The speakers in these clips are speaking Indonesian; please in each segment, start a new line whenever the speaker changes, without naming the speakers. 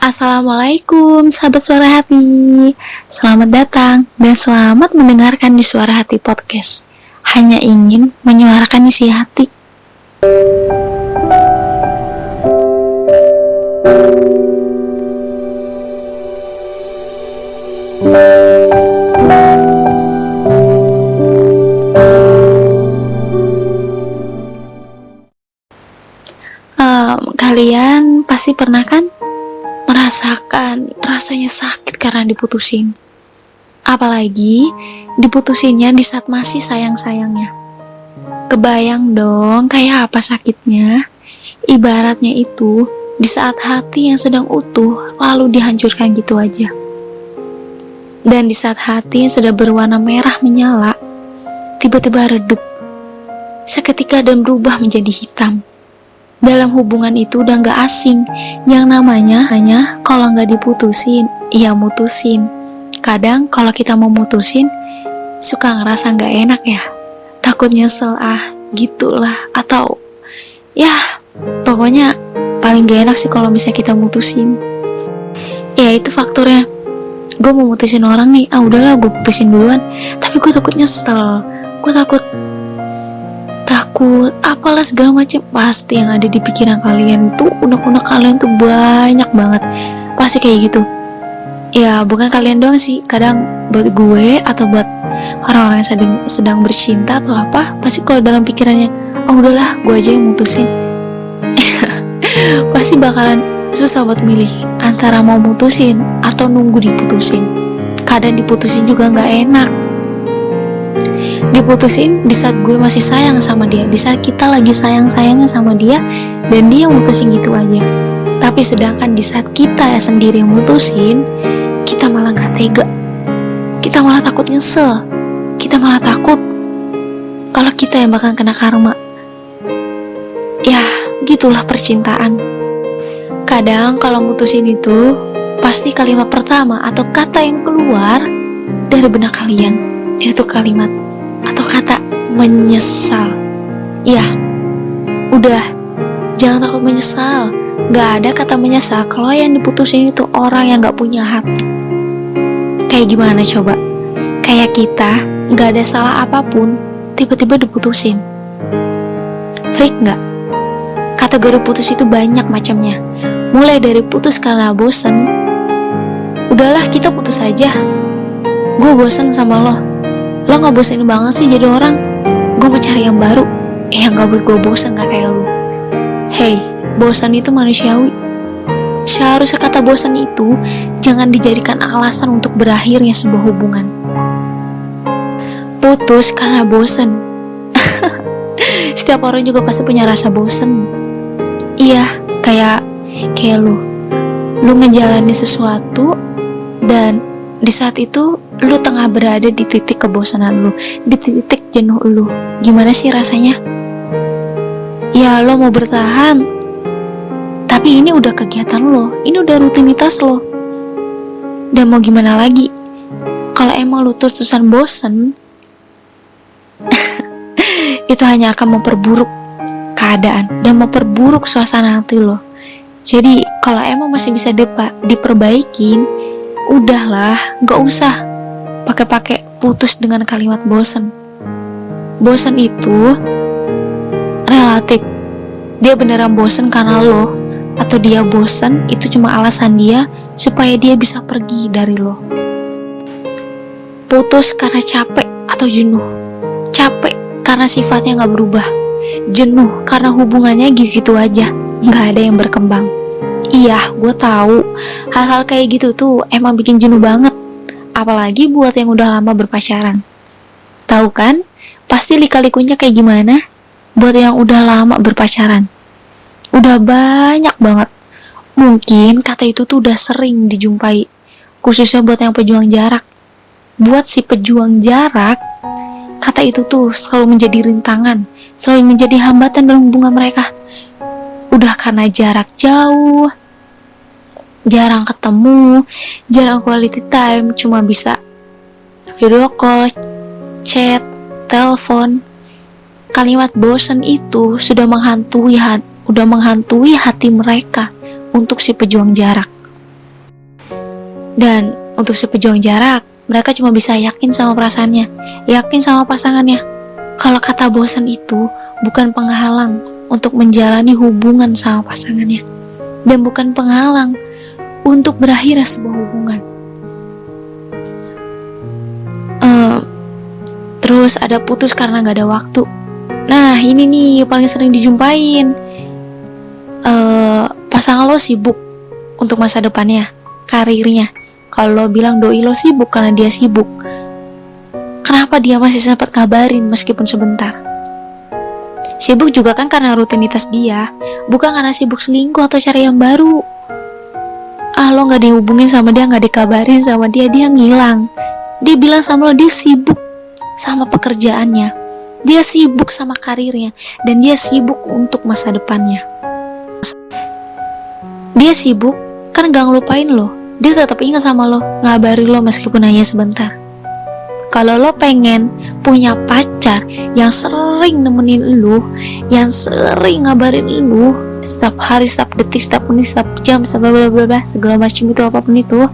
Assalamualaikum sahabat suara hati. Selamat datang dan selamat mendengarkan di Suara Hati Podcast. Hanya ingin menyuarakan isi hati. Kalian pasti pernah kan merasakan rasanya sakit karena diputusin. Apalagi diputusinnya di saat masih sayang-sayangnya. Kebayang dong kayak apa sakitnya. Ibaratnya itu di saat hati yang sedang utuh lalu dihancurkan gitu aja. Dan di saat hati yang sedang berwarna merah menyala tiba-tiba redup seketika dan berubah menjadi hitam. Dalam hubungan itu udah gak asing. Yang namanya hanya kalau gak diputusin, ya mutusin. Kadang kalau kita mau mutusin suka ngerasa gak enak ya. Takut nyesel gitulah. Atau ya pokoknya paling gak enak sih kalau misalnya kita mutusin. Ya itu faktornya. Gue mau mutusin orang nih, udahlah gue putusin duluan. Tapi gue takut nyesel. Gue takut apalah segala macam. Pasti yang ada di pikiran kalian itu, unek-unek kalian tuh banyak banget. Pasti kayak gitu. Ya bukan kalian doang sih, kadang buat gue atau buat orang-orang yang sedang bercinta atau apa, pasti kalau dalam pikirannya udahlah gue aja yang mutusin. Pasti bakalan susah buat milih antara mau mutusin atau nunggu diputusin. Kadang diputusin juga gak enak. Diputusin di saat gue masih sayang sama dia, di saat kita lagi sayang-sayangnya sama dia, dan dia mutusin gitu aja. Tapi sedangkan di saat kita sendiri yang mutusin, kita malah gak tega, kita malah takut nyesel, kita malah takut kalau kita yang bakal kena karma. Ya gitulah percintaan. Kadang kalau mutusin itu pasti kalimat pertama atau kata yang keluar dari benak kalian itu kalimat atau kata menyesal. Ya, udah, jangan takut menyesal. Gak ada kata menyesal kalau yang diputusin itu orang yang gak punya hati. Kayak gimana coba? Kayak kita gak ada salah apapun, tiba-tiba diputusin. Freak gak? Kategori putus itu banyak macamnya. Mulai dari putus karena bosen. Udahlah kita putus aja, gue bosen sama lo gak bosen banget sih jadi orang, gue mau cari yang baru yang gak buat gue bosen gak kayak lo. Hey, bosan itu manusiawi. Seharusnya kata bosan itu jangan dijadikan alasan untuk berakhirnya sebuah hubungan. Putus karena bosan. Setiap orang juga pasti punya rasa bosan. Iya, kayak lu ngejalanin sesuatu dan di saat itu lu tengah berada di titik kebosanan lu, di titik jenuh lu. Gimana sih rasanya? Ya lo mau bertahan, tapi ini udah kegiatan lo, ini udah rutinitas lo. Dan mau gimana lagi? Kalau emang lu terus-terusan bosen, itu hanya akan memperburuk keadaan dan memperburuk suasana hati lo. Jadi kalau emang masih bisa diperbaikin, udahlah, gak usah pakai putus dengan kalimat bosan. Bosan itu relatif. Dia beneran bosan karena lo, atau dia bosan itu cuma alasan dia supaya dia bisa pergi dari lo. Putus karena capek atau jenuh. Capek karena sifatnya gak berubah. Jenuh karena hubungannya gitu aja, gak ada yang berkembang. Iya, gue tahu hal-hal kayak gitu tuh emang bikin jenuh banget. Apalagi buat yang udah lama berpacaran. Tahu kan? Pasti lika-likunya kayak gimana? Buat yang udah lama berpacaran. Udah banyak banget. Mungkin kata itu tuh udah sering dijumpai. Khususnya buat yang pejuang jarak. Buat si pejuang jarak, kata itu tuh selalu menjadi rintangan, selalu menjadi hambatan dalam hubungan mereka. Udah karena jarak jauh, jarang ketemu, jarang quality time, cuma bisa video call, chat, telepon. Kalimat bosan itu sudah menghantui hati mereka untuk si pejuang jarak. Dan untuk si pejuang jarak, mereka cuma bisa yakin sama perasaannya, yakin sama pasangannya. Kalau kata bosan itu bukan penghalang untuk menjalani hubungan sama pasangannya, dan bukan penghalang untuk berakhirnya sebuah hubungan. Terus ada putus karena gak ada waktu. Nah ini nih paling sering dijumpain. Pasangan lo sibuk untuk masa depannya, karirnya. Kalau lo bilang doi lo sibuk karena dia sibuk, kenapa dia masih sempat kabarin meskipun sebentar? Sibuk juga kan karena rutinitas dia, bukan karena sibuk selingkuh atau cari yang baru. Lo gak dihubungin sama dia, gak dikabarin sama dia, dia ngilang. Dia bilang sama lo dia sibuk sama pekerjaannya, dia sibuk sama karirnya, dan dia sibuk untuk masa depannya. Dia sibuk kan gak ngelupain lo, dia tetap ingat sama lo, ngabarin lo meskipun hanya sebentar. Kalau lo pengen punya pacar yang sering nemenin lo, yang sering ngabarin lo setiap hari, setiap detik, setiap menit, setiap jam, segala macam itu, apapun itu,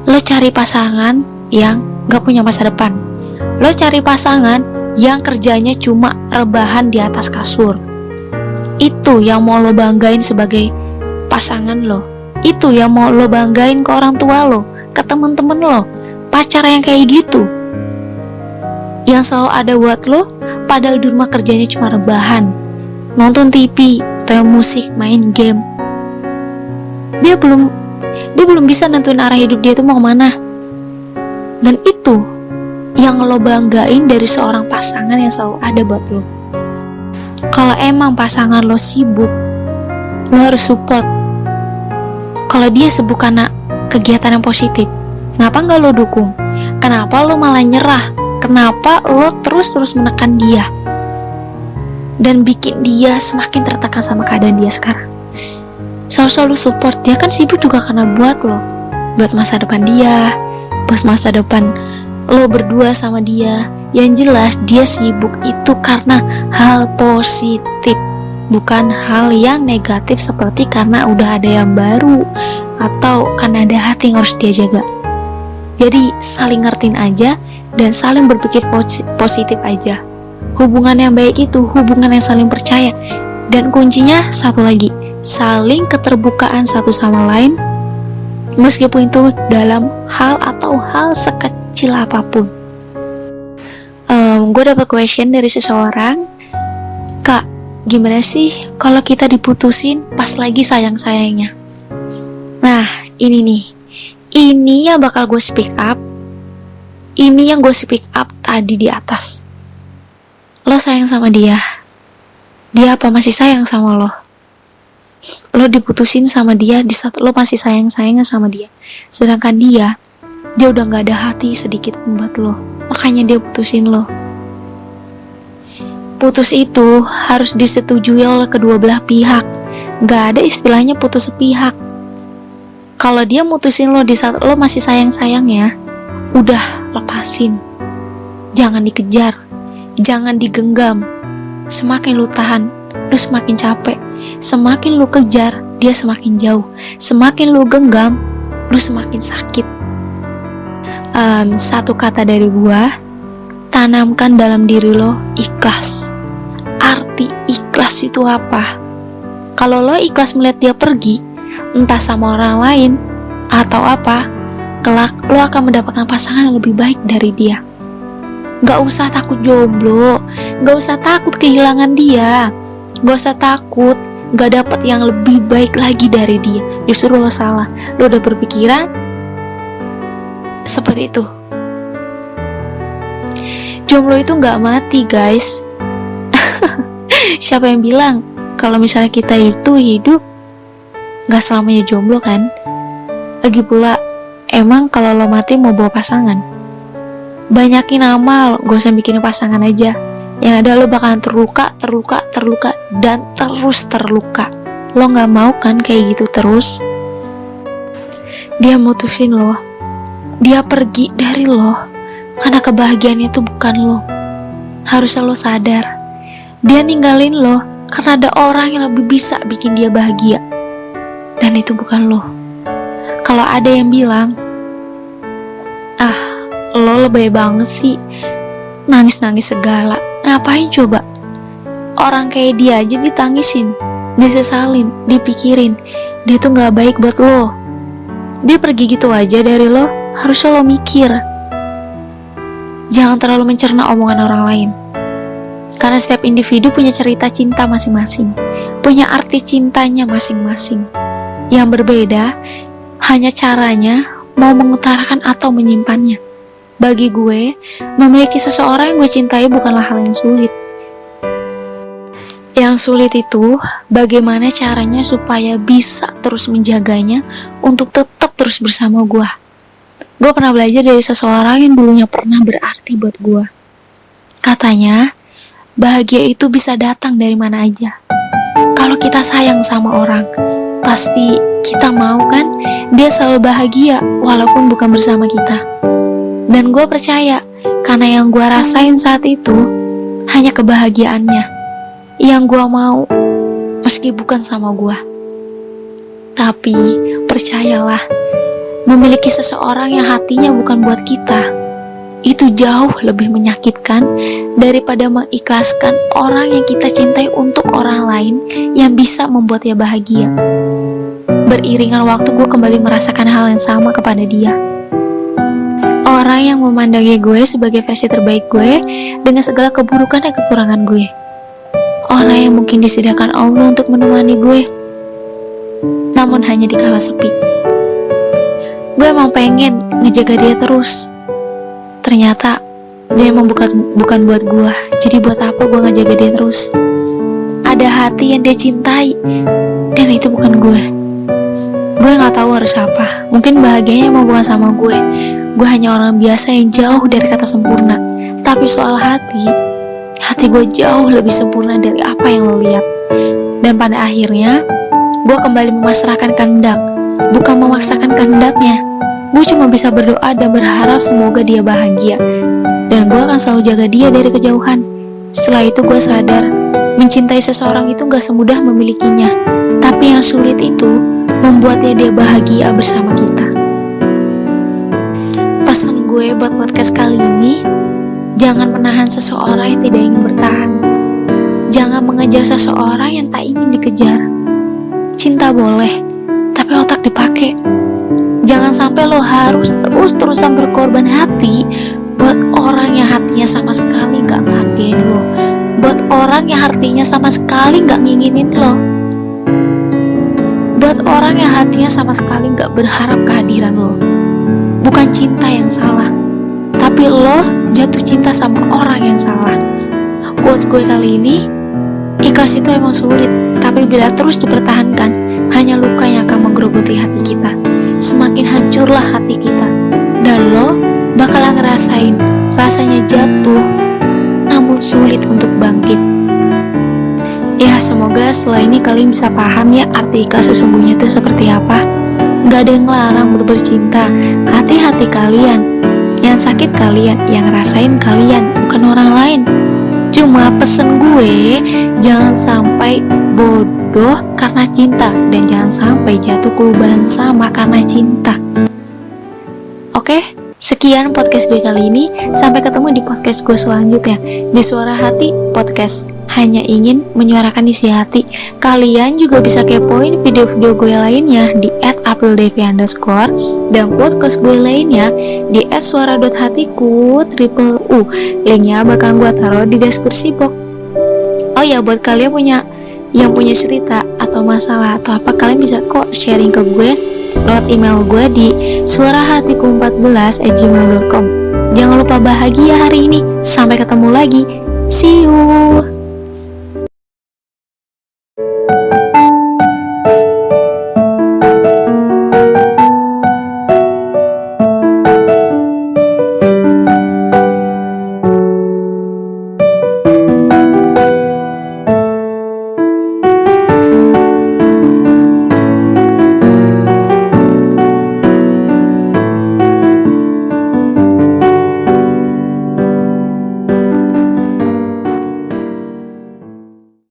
lo cari pasangan yang gak punya masa depan. Lo cari pasangan yang kerjanya cuma rebahan di atas kasur. Itu yang mau lo banggain sebagai pasangan lo. Itu yang mau lo banggain ke orang tua lo, ke temen-temen lo. Pacar yang kayak gitu, yang selalu ada buat lo, padahal di rumah kerjanya cuma rebahan, nonton TV, atau musik, main game. Dia belum bisa nentuin arah hidup dia itu mau kemana. Dan itu yang lo banggain dari seorang pasangan yang selalu ada buat lo. Kalau emang pasangan lo sibuk, lo harus support. Kalau dia sibuk karena kegiatan yang positif, kenapa nggak lo dukung? Kenapa lo malah nyerah? Kenapa lo terus menekan dia dan bikin dia semakin tertekan sama keadaan dia sekarang? Selalu support. Dia kan sibuk juga karena buat lo, buat masa depan dia, buat masa depan lo berdua sama dia. Yang jelas dia sibuk itu karena hal positif, bukan hal yang negatif seperti karena udah ada yang baru atau karena ada hati yang harus dia jaga. Jadi saling ngertiin aja dan saling berpikir positif aja. Hubungan yang baik itu hubungan yang saling percaya, dan kuncinya satu lagi, saling keterbukaan satu sama lain, meskipun itu dalam hal atau hal sekecil apapun. Gue dapet question dari seseorang, Kak, gimana sih kalau kita diputusin pas lagi sayang-sayangnya? Nah, ini yang bakal gue speak up. Ini yang gue speak up tadi di atas. Lo sayang sama dia apa masih sayang sama lo? Lo diputusin sama dia di saat lo masih sayang-sayangnya sama dia, sedangkan dia udah gak ada hati sedikit pun buat lo, makanya dia putusin lo. Putus itu harus disetujui oleh kedua belah pihak. Gak ada istilahnya putus sepihak. Kalau dia mutusin lo di saat lo masih sayang-sayangnya, udah lepasin. Jangan dikejar, jangan digenggam. Semakin lo tahan, lo semakin capek. Semakin lo kejar, dia semakin jauh. Semakin lo genggam, lo semakin sakit. Satu kata dari gua, tanamkan dalam diri lo ikhlas. Arti ikhlas itu apa? Kalau lo ikhlas melihat dia pergi, entah sama orang lain atau apa, kelak lo akan mendapatkan pasangan yang lebih baik dari dia. Gak usah takut jomblo, gak usah takut kehilangan dia, gak usah takut gak dapet yang lebih baik lagi dari dia. Justru lo salah, lo udah berpikiran seperti itu. Jomblo itu gak mati, guys. Siapa yang bilang kalau misalnya kita itu hidup gak selamanya jomblo kan? Lagi pula, emang kalau lo mati mau bawa pasangan? Banyakin amal, gak usah bikin pasangan aja. Yang ada lo bakalan terluka, dan terus terluka. Lo gak mau kan kayak gitu terus? Dia mutusin lo, dia pergi dari lo karena kebahagiaan itu bukan lo. Harusnya lo sadar, dia ninggalin lo karena ada orang yang lebih bisa bikin dia bahagia, dan itu bukan lo. Kalau Kalau ada yang bilang, "Ah, lo lebay banget sih, nangis-nangis segala, ngapain coba?" Orang kayak dia aja ditangisin, disesalin, dipikirin. Dia tuh gak baik buat lo. Dia pergi gitu aja dari lo, harusnya lo mikir. Jangan terlalu mencerna omongan orang lain. Karena setiap individu punya cerita cinta masing-masing, punya arti cintanya masing-masing. Yang berbeda, hanya caranya mau mengutarakan atau menyimpannya. Bagi gue, memiliki seseorang yang gue cintai bukanlah hal yang sulit. Yang sulit itu bagaimana caranya supaya bisa terus menjaganya untuk tetap terus bersama gue. Gue pernah belajar dari seseorang yang dulunya pernah berarti buat gue. Katanya, bahagia itu bisa datang dari mana aja. Kalau kita sayang sama orang, pasti kita mau kan dia selalu bahagia walaupun bukan bersama kita. Dan gue percaya, karena yang gue rasain saat itu hanya kebahagiaannya yang gue mau, meski bukan sama gue. Tapi percayalah, memiliki seseorang yang hatinya bukan buat kita, itu jauh lebih menyakitkan daripada mengikhlaskan orang yang kita cintai untuk orang lain yang bisa membuatnya bahagia. Beriringan waktu, gue kembali merasakan hal yang sama kepada dia. Orang yang memandangi gue sebagai versi terbaik gue dengan segala keburukan dan kekurangan gue. Orang yang mungkin disediakan Allah untuk menemani gue, namun hanya di kala sepi. Gue emang pengen ngejaga dia terus. Ternyata dia emang bukan buat gue. Jadi buat apa gue ngejaga dia terus? Ada hati yang dia cintai, dan itu bukan gue. Gue gak tahu harus apa. Mungkin bahagianya emang bukan sama gue. Gue hanya orang biasa yang jauh dari kata sempurna. Tapi soal hati gue jauh lebih sempurna dari apa yang lo lihat. Dan pada akhirnya gue kembali memasrahkan kehendak, bukan memaksakan kehendaknya. Gue cuma bisa berdoa dan berharap semoga dia bahagia, dan gue akan selalu jaga dia dari kejauhan. Setelah itu gue sadar, mencintai seseorang itu gak semudah memilikinya, tapi yang sulit itu membuatnya dia bahagia bersama kita. Pesan gue buat podcast kali ini, jangan menahan seseorang yang tidak ingin bertahan. Jangan mengejar seseorang yang tak ingin dikejar. Cinta boleh, tapi otak dipakai. Jangan sampai lo harus terus-terusan berkorban hati buat orang yang hatinya sama sekali gak ngehargain lo, buat orang yang hatinya sama sekali gak nginginin lo, buat orang yang hatinya sama sekali gak berharap kehadiran lo. Bukan cinta yang salah, tapi lo jatuh cinta sama orang yang salah. Quotes gue kali ini, ikhlas itu emang sulit, tapi bila terus dipertahankan, hanya luka yang akan menggerogoti hati kita. Semakin hancurlah hati kita, dan lo bakalan ngerasain rasanya jatuh, namun sulit untuk bangkit. Ya, semoga setelah ini kalian bisa paham ya arti ikhlas sesungguhnya itu seperti apa. Gak ada yang ngelarang untuk bercinta. Hati-hati kalian, yang sakit kalian, yang ngerasain kalian, bukan orang lain. Cuma pesen gue, jangan sampai bodoh karena cinta, dan jangan sampai jatuh ke lubang sama karena cinta. Oke, sekian podcast gue kali ini. Sampai ketemu di podcast gue selanjutnya di Suara Hati Podcast. Hanya ingin menyuarakan isi hati. Kalian juga bisa kepoin video-video gue lainnya di @aprildevi_ dan podcast gue lainnya di @suara.hatiku_. Linknya bakal gue taruh di deskripsi box. Oh ya, buat kalian yang punya cerita atau masalah atau apa, kalian bisa kok sharing ke gue lewat email gue di suarahatiku14@gmail.com. Jangan lupa bahagia hari ini. Sampai ketemu lagi. See you.